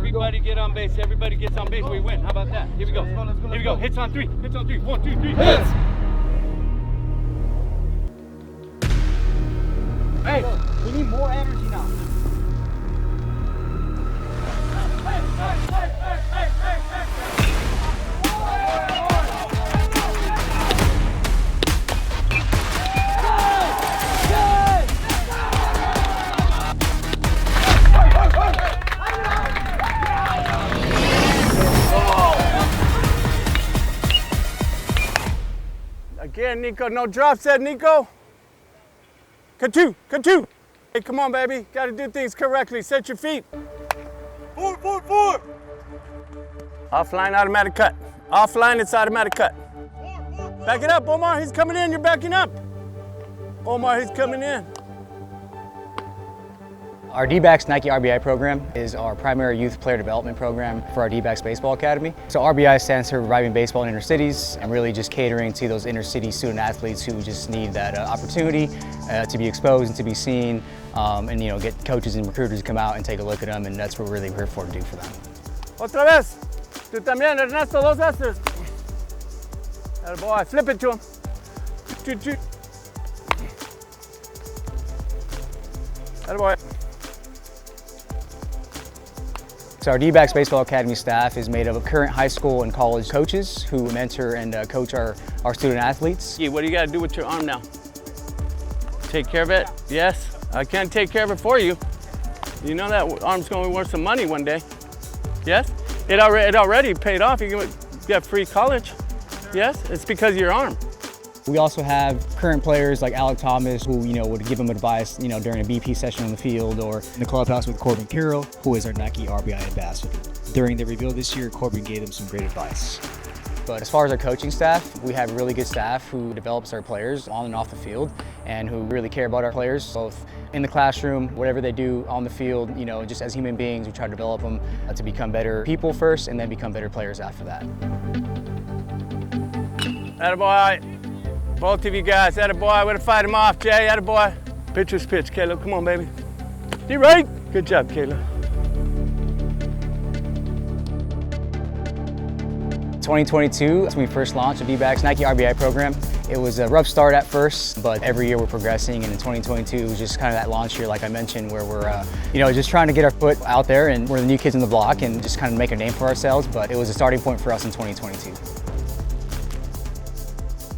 Everybody get on base. Everybody gets on base. We win. How about that? Here we go. Here we go. Hits on three. Hits on three. 1, 2, 3. Hits. Hey, we need more energy now. Again, Nico, no drop set, Nico. Ka-two. Hey, come on, baby. Got to do things correctly. Set your feet. 4. Offline, automatic cut. Offline, it's automatic cut. Back it up, Omar. He's coming in. You're backing up. Omar, he's coming in. Our D-backs Nike RBI program is our primary youth player development program for our D-backs Baseball Academy. So RBI stands for Reviving Baseball in Inner Cities, and really just catering to those inner city student athletes who just need that opportunity to be exposed and to be seen, and get coaches and recruiters to come out and take a look at them, and that's what we're really here for to do for them. Otra vez. Tú también, Ernesto, dos veces. That boy, flip it to him. That boy. So our D-backs Baseball Academy staff is made up of current high school and college coaches who mentor and coach our student athletes. Yeah, what do you got to do with your arm now? Take care of it? Yes. I can't take care of it for you. You know that arm's going to be worth some money one day. Yes? It already paid off. You got free college. Yes? It's because of your arm. We also have current players like Alec Thomas who, would give them advice, during a BP session on the field, or in the clubhouse with Corbin Carroll, who is our Nike RBI ambassador. During the rebuild this year, Corbin gave them some great advice. But as far as our coaching staff, we have really good staff who develops our players on and off the field, and who really care about our players, both in the classroom, whatever they do on the field, just as human beings, we try to develop them to become better people first and then become better players after that. Attaboy. Both of you guys, attaboy. Way to fight him off, Jay. Attaboy. Pitcher's pitch, Caleb. Come on, baby. You right? Good job, Caleb. 2022, when we first launched the D-backs Nike RBI program, it was a rough start at first, but every year we're progressing, and in 2022 it was just kind of that launch year, like I mentioned, where we're just trying to get our foot out there, and we're the new kids on the block and just kind of make a name for ourselves, but it was a starting point for us in 2022.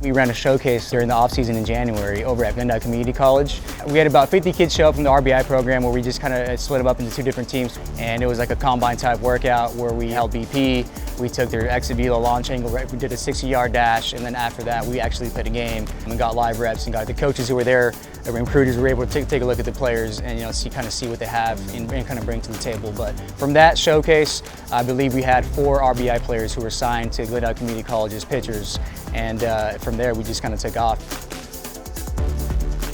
We ran a showcase during the off-season in January over at Glendale Community College. We had about 50 kids show up from the RBI program, where we just kind of split them up into 2 different teams. And it was like a combine type workout where we held BP, we took their exit velo launch angle, we did a 60-yard dash, and then after that we actually played a game and got live reps and got the coaches who were there, the recruiters were able to take a look at the players and see what they have and kind of bring to the table. But from that showcase, I believe we had 4 RBI players who were signed to Glendale Community College's pitchers, and from there we just kind of took off.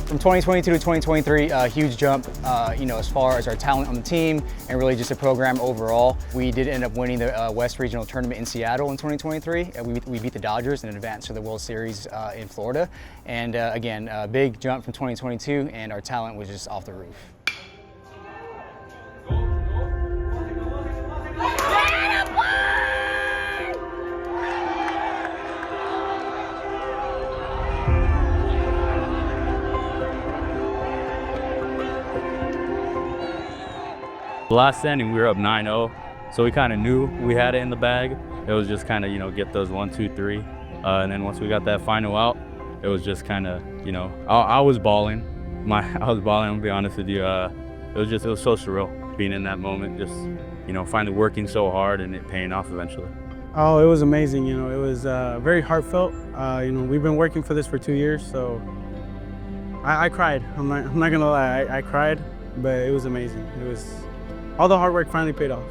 From 2022 to 2023, a huge jump, as far as our talent on the team and really just the program overall. We did end up winning the West Regional Tournament in Seattle in 2023. We beat the Dodgers and advanced to the World Series in Florida. And again, a big jump from 2022, and our talent was just off the roof. The last inning, we were up 9-0, so we kind of knew we had it in the bag. It was just kind of, get those 1, 2, 3. And then once we got that final out, it was just kind of, I was balling. I was balling, I'm gonna be honest with you. It was so surreal being in that moment, just, finally working so hard and it paying off eventually. Oh, it was amazing. It was very heartfelt. We've been working for this for 2 years, so I cried. I'm not gonna lie, I cried, but it was amazing. All the hard work finally paid off.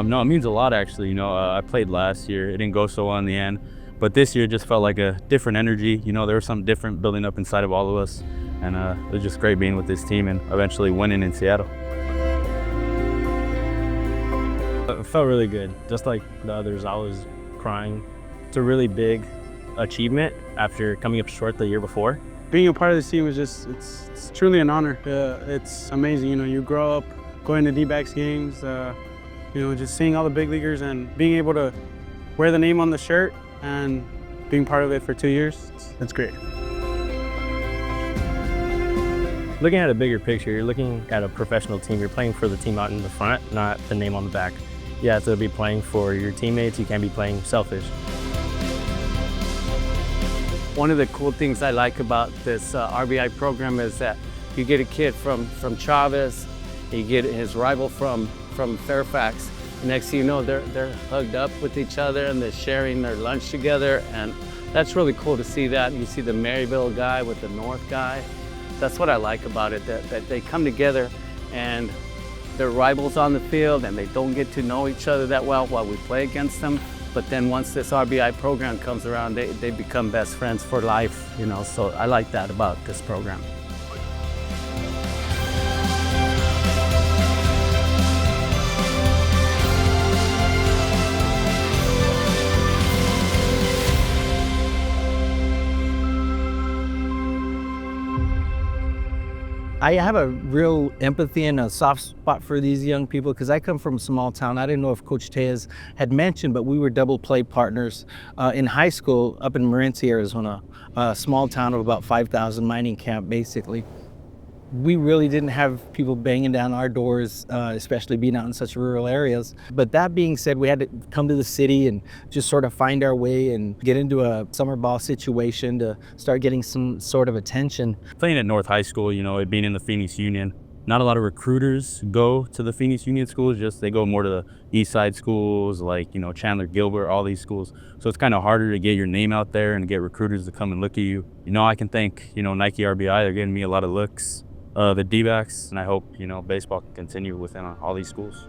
No, it means a lot actually. I played last year. It didn't go so well in the end, but this year just felt like a different energy. There was something different building up inside of all of us, and it was just great being with this team and eventually winning in Seattle. It felt really good. Just like the others, I was crying. It's a really big achievement after coming up short the year before. being a part of this team is just, it's truly an honor. It's amazing, you know, you grow up going to D-backs games, you know, just seeing all the big leaguers and being able to wear the name on the shirt and being part of it for 2 years, it's great. Looking at a bigger picture, you're looking at a professional team. You're playing for the team out in the front, not the name on the back. You have to be playing for your teammates. You can't be playing selfish. One of the cool things I like about this RBI program is that you get a kid from Chavez, you get his rival from Fairfax. Next thing you know, they're hugged up with each other and they're sharing their lunch together, and that's really cool to see that. You see the Maryville guy with the North guy. That's what I like about it, that they come together and they're rivals on the field and they don't get to know each other that well while we play against them. But then once this RBI program comes around, they become best friends for life, you know, so I like that about this program. I have a real empathy and a soft spot for these young people because I come from a small town. I didn't know if Coach Tejas had mentioned, but we were double play partners in high school up in Morenci, Arizona, a small town of about 5,000 mining camp, basically. We really didn't have people banging down our doors, especially being out in such rural areas. But that being said, we had to come to the city and just sort of find our way and get into a summer ball situation to start getting some sort of attention. Playing at North High School, you know, it being in the Phoenix Union, not a lot of recruiters go to the Phoenix Union schools, just they go more to the East Side schools, like, you know, Chandler, Gilbert, all these schools. So it's kind of harder to get your name out there and get recruiters to come and look at you. You know, I can thank, you know, Nike RBI, they're getting me a lot of looks. The D-backs, and I hope, you know, baseball can continue within all these schools.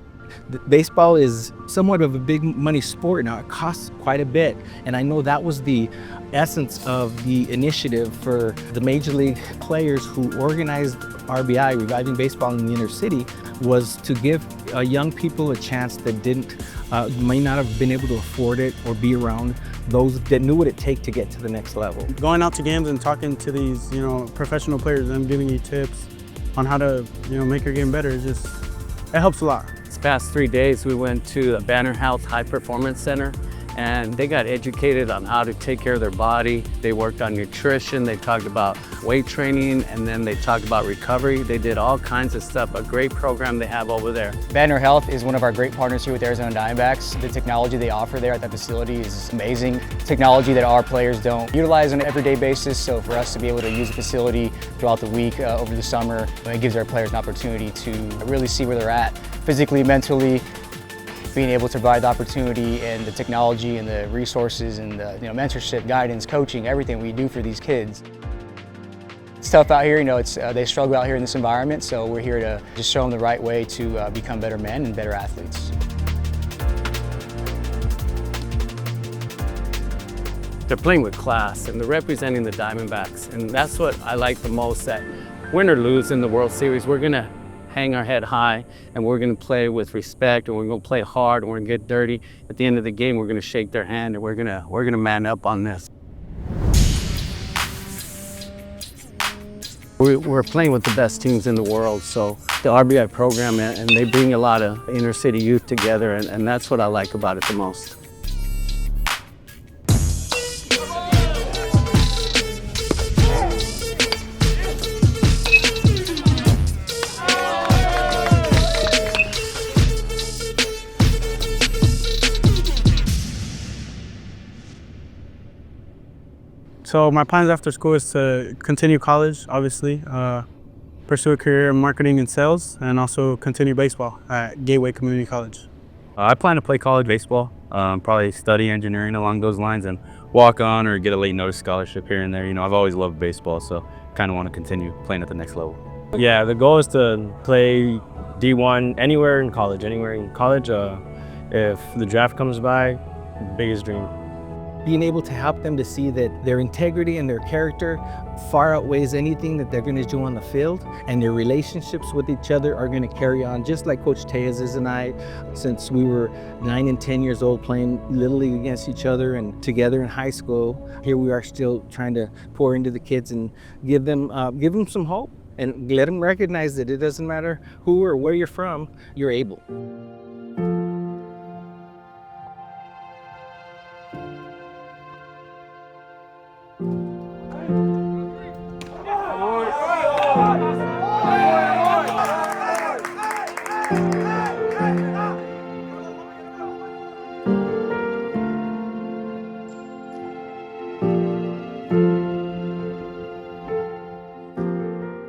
Baseball is somewhat of a big money sport now. It costs quite a bit, and I know that was the essence of the initiative for the major league players who organized RBI, Reviving Baseball in the Inner City, was to give young people a chance that may not have been able to afford it or be around those that knew what it takes to get to the next level. Going out to games and talking to these, you know, professional players and giving you tips on how to, you know, make your game better, it helps a lot. This past 3 days, we went to the Banner Health High Performance Center, and they got educated on how to take care of their body. They worked on nutrition, they talked about weight training, and then they talked about recovery. They did all kinds of stuff, a great program they have over there. Banner Health is one of our great partners here with Arizona Diamondbacks. The technology they offer there at that facility is amazing. Technology that our players don't utilize on an everyday basis, so for us to be able to use the facility throughout the week, over the summer, it gives our players an opportunity to really see where they're at physically, mentally, being able to provide the opportunity and the technology and the resources and the, you know, mentorship, guidance, coaching, everything we do for these kids. It's tough out here, you know, they struggle out here in this environment, so we're here to just show them the right way to become better men and better athletes. They're playing with class and they're representing the Diamondbacks, and that's what I like the most, that win or lose in the World Series, we're gonna hang our head high and we're gonna play with respect, and we're gonna play hard, and we're gonna get dirty. At the end of the game, we're gonna shake their hand and we're gonna man up on this. We're playing with the best teams in the world, so the RBI program, and they bring a lot of inner city youth together, and that's what I like about it the most. So my plans after school is to continue college, obviously, pursue a career in marketing and sales, and also continue baseball at Gateway Community College. I plan to play college baseball, probably study engineering along those lines and walk on or get a late notice scholarship here and there. You know, I've always loved baseball, so kind of want to continue playing at the next level. Yeah, the goal is to play D1 anywhere in college, If the draft comes by, biggest dream. being able to help them to see that their integrity and their character far outweighs anything that they're going to do on the field, and their relationships with each other are going to carry on, just like Coach Tejas and I, since we were 9 and 10 years old playing Little League against each other and together in high school. Here we are still trying to pour into the kids and give them some hope and let them recognize that it doesn't matter who or where you're from, you're able.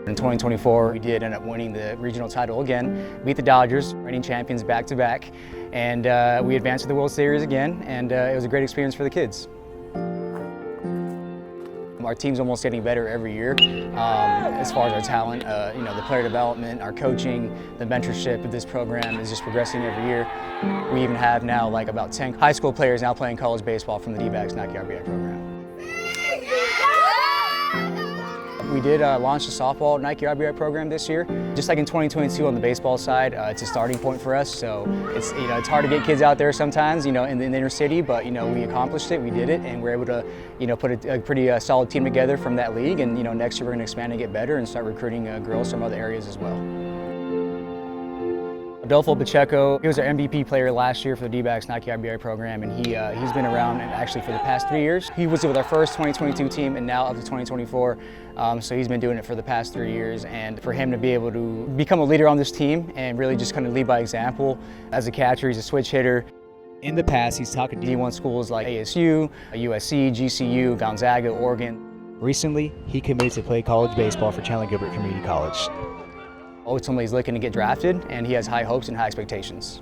In 2024, we did end up winning the regional title again, beat the Dodgers, reigning champions back-to-back, and we advanced to the World Series again, and it was a great experience for the kids. Our team's almost getting better every year as far as our talent. The player development, our coaching, the mentorship of this program is just progressing every year. We even have now like about 10 high school players now playing college baseball from the D-backs Nike RBI program. We did launch the softball Nike RBI program this year. Just like in 2022 on the baseball side, it's a starting point for us. So it's hard to get kids out there sometimes, in the inner city, but we accomplished it, we did it, and we're able to put a pretty solid team together from that league. And next year we're going to expand and get better and start recruiting girls from other areas as well. Adolfo Pacheco, he was our MVP player last year for the D-backs Nike RBI program, and he's been around actually for the past 3 years. He was with our first 2022 team and now up to 2024, so he's been doing it for the past 3 years. And for him to be able to become a leader on this team and really just kind of lead by example. As a catcher, he's a switch hitter. In the past, he's talked to D1 schools like ASU, USC, GCU, Gonzaga, Oregon. Recently, he committed to play college baseball for Chandler Gilbert Community College. Ultimately, he's looking to get drafted, and he has high hopes and high expectations.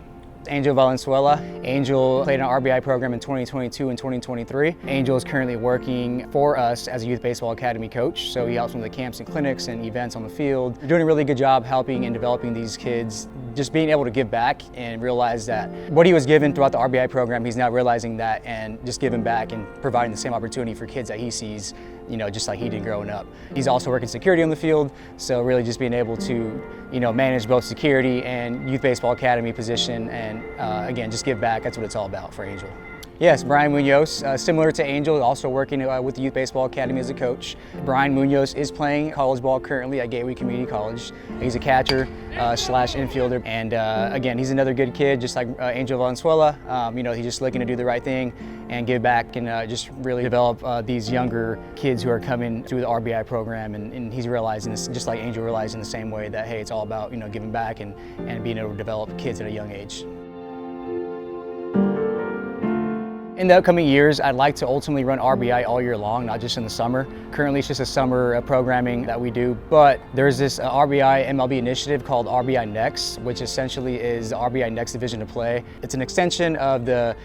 Angel Valenzuela. Angel played in our RBI program in 2022 and 2023. Angel is currently working for us as a youth baseball academy coach, so he helps with the camps and clinics and events on the field. We're doing a really good job helping and developing these kids, just being able to give back and realize that what he was given throughout the RBI program, he's now realizing that and just giving back and providing the same opportunity for kids that he sees, just like he did growing up. He's also working security on the field, so really just being able to, manage both security and youth baseball academy position, and again, just give back. That's what it's all about for Angel. Yes, Brian Munoz, similar to Angel, also working with the Youth Baseball Academy as a coach. Brian Munoz is playing college ball currently at Gateway Community College. He's a catcher slash infielder, and again, he's another good kid, just like Angel Valenzuela. He's just looking to do the right thing and give back and just really develop these younger kids who are coming through the RBI program, and he's realizing this, just like Angel realized in the same way, that hey, it's all about giving back and being able to develop kids at a young age. In the upcoming years, I'd like to ultimately run RBI all year long, not just in the summer. Currently, it's just a summer programming that we do, but there's this RBI MLB initiative called RBI Next, which essentially is the RBI Next division of play. It's an extension of the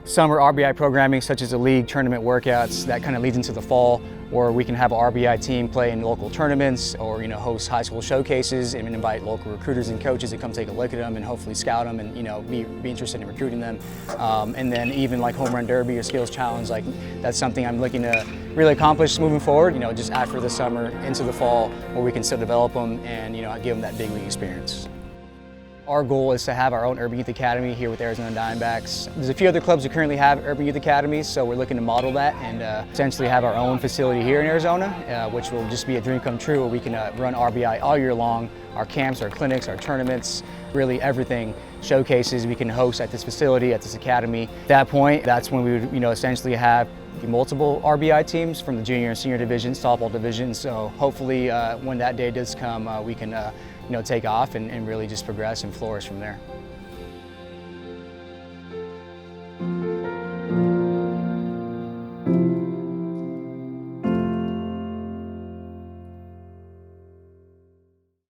summer RBI programming, such as the league tournament workouts, that kind of leads into the fall, where we can have an RBI team play in local tournaments or host high school showcases and invite local recruiters and coaches to come take a look at them and hopefully scout them and be interested in recruiting them. And then even like home run derby or skills challenge, like that's something I'm looking to really accomplish moving forward, just after the summer into the fall, where we can still develop them and give them that big league experience. Our goal is to have our own Urban Youth Academy here with Arizona Diamondbacks. There's a few other clubs that currently have Urban Youth Academies, so we're looking to model that and essentially have our own facility here in Arizona, which will just be a dream come true, where we can run RBI all year long. Our camps, our clinics, our tournaments, really everything, showcases we can host at this facility, at this academy. At that point, that's when we would essentially have multiple RBI teams from the junior and senior divisions, softball divisions. So hopefully when that day does come, we can take off and really just progress and flourish from there.